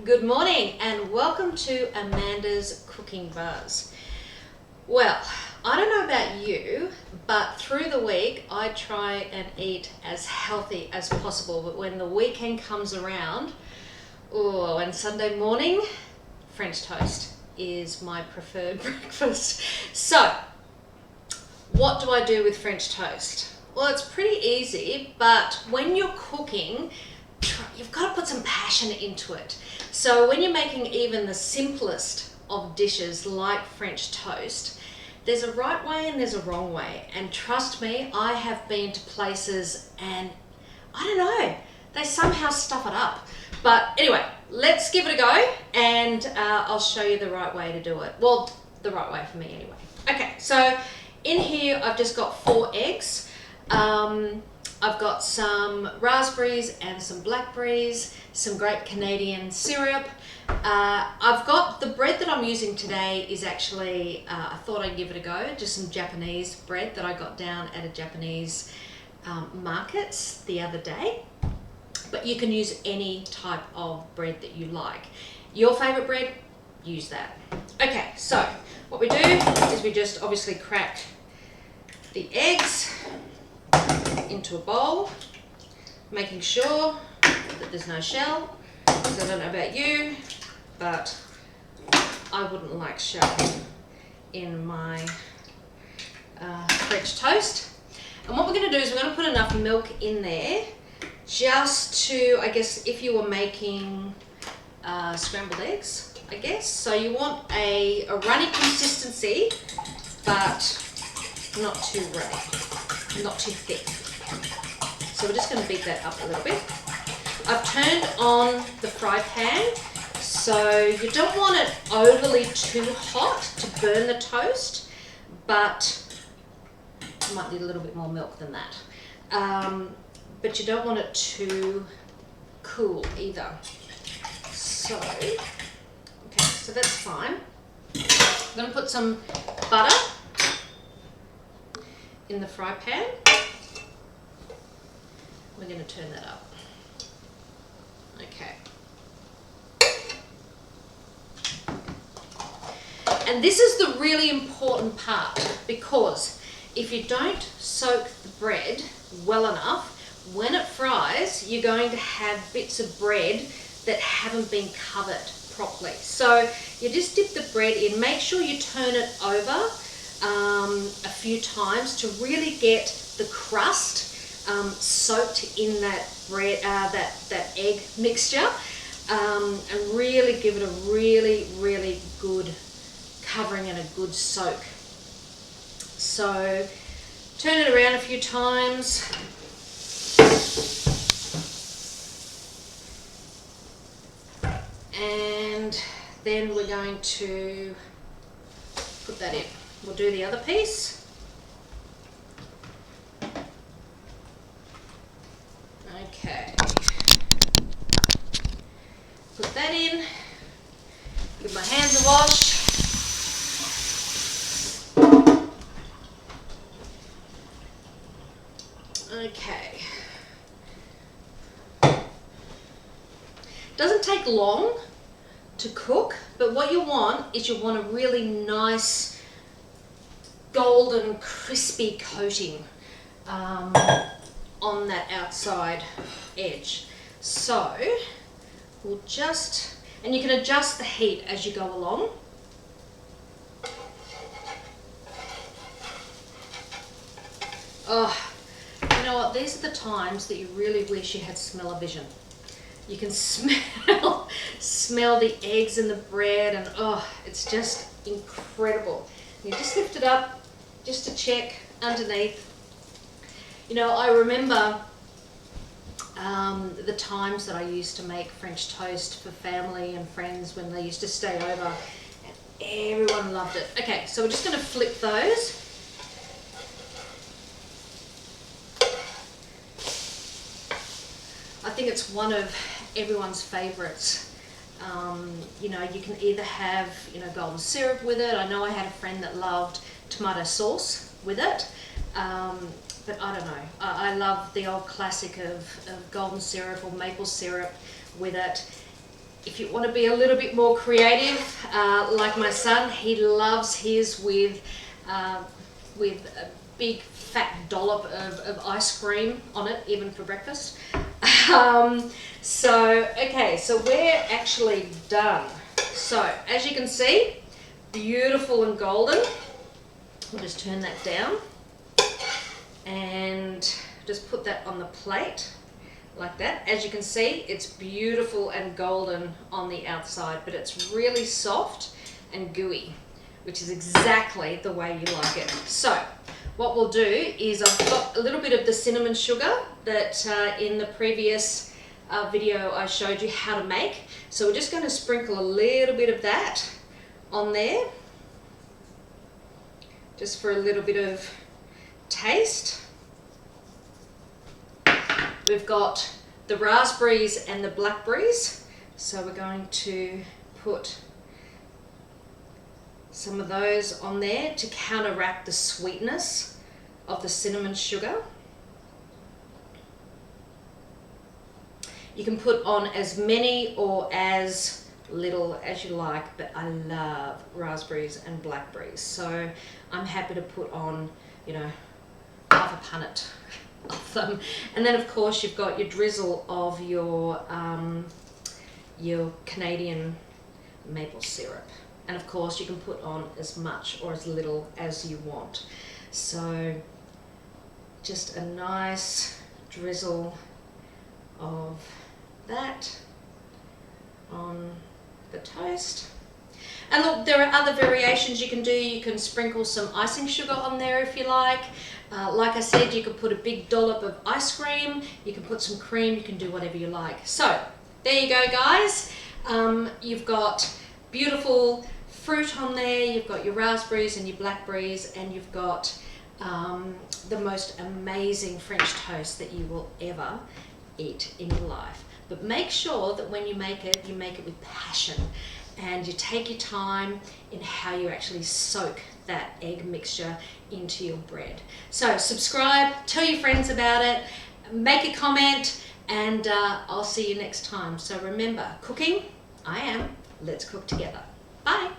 Good morning and welcome to Amanda's Cooking Buzz. Well, I don't know about you, but through the week I try and eat as healthy as possible. But when the weekend comes around, and Sunday morning, French toast is my preferred breakfast. So, what do I do with French toast? Well, it's pretty easy, but when you're cooking, you've got to put some passion into it. So when you're making even the simplest of dishes like French toast, there's a right way and there's a wrong way. And trust me, I have been to places and I don't know, they somehow stuff it up. But anyway, let's give it a go and I'll show you the right way to do it. Well, the right way for me anyway. Okay, so in here I've just got 4 eggs. I've got some raspberries and some blackberries, some Great Canadian syrup. I've got the bread that I'm using today is actually, I thought I'd give it a go, just some Japanese bread that I got down at a Japanese market the other day. But you can use any type of bread that you like. Your favorite bread, use that. Okay, so what we do is we just obviously crack the eggs into a bowl, making sure that there's no shell, because I don't know about you, but I wouldn't like shell in my French toast. And what we're going to do is we're going to put enough milk in there just to, I guess, if you were making scrambled eggs, I guess. So you want a runny consistency, but not too runny, not too thick. So we're just going to beat that up a little bit. I've turned on the fry pan, so you don't want it overly too hot to burn the toast, but you might need a little bit more milk than that. But you don't want it too cool either. So, okay, so that's fine. I'm going to put some butter in the fry pan. We're going to turn that up. Okay. And this is the really important part, because if you don't soak the bread well enough, when it fries, you're going to have bits of bread that haven't been covered properly. So you just dip the bread in, make sure you turn it over a few times to really get the crust soaked in that bread, that egg mixture, and really give it a really good covering and a good soak. So turn it around a few times. And then we're going to put that in. We'll do the other piece. Okay. Put that in. Give my hands a wash. Okay. Doesn't take long to cook, but what you want is you want a really nice golden crispy coating on that outside edge. So we'll just, and you can adjust the heat as you go along. Oh, you know what, these are the times that you really wish you had smell-o-vision. You can smell the eggs and the bread, and it's just incredible. You just lift it up just to check underneath. You know, I remember the times that I used to make French toast for family and friends when they used to stay over, and everyone loved it. Okay, so we're just going to flip those. I think it's one of everyone's favorites. You know, you can either have, you know, golden syrup with it. I know I had a friend that loved tomato sauce with it. But I don't know. I love the old classic of golden syrup or maple syrup with it. if you want to be a little bit more creative, like my son, he loves his with a big fat dollop of ice cream on it, even for breakfast. Okay, so we're actually done. So as you can see, beautiful and golden. We'll just turn that down and just put that on the plate like that. As you can see, it's beautiful and golden on the outside, but it's really soft and gooey, which is exactly the way you like it. So what we'll do is, I've got a little bit of the cinnamon sugar that in the previous video I showed you how to make. So we're just going to sprinkle a little bit of that on there, just for a little bit of taste. We've got the raspberries and the blackberries, so we're going to put some of those on there to counteract the sweetness of the cinnamon sugar. You can put on as many or as little as you like, but I love raspberries and blackberries, so I'm happy to put on, you know, half a punnet of them. And then of course you've got your drizzle of your Canadian maple syrup, and of course you can put on as much or as little as you want. So just a nice drizzle of that on the toast. And look, there are other variations you can do. You can sprinkle some icing sugar on there if you like. Like I said, you could put a big dollop of ice cream, you can put some cream, you can do whatever you like. So there you go, guys. You've got beautiful fruit on there, you've got your raspberries and your blackberries, and you've got the most amazing French toast that you will ever eat in your life. But make sure that when you make it with passion, and you take your time in how you actually soak that egg mixture into your bread. So subscribe, tell your friends about it, make a comment, and I'll see you next time. So remember, cooking, I am, let's cook together. Bye.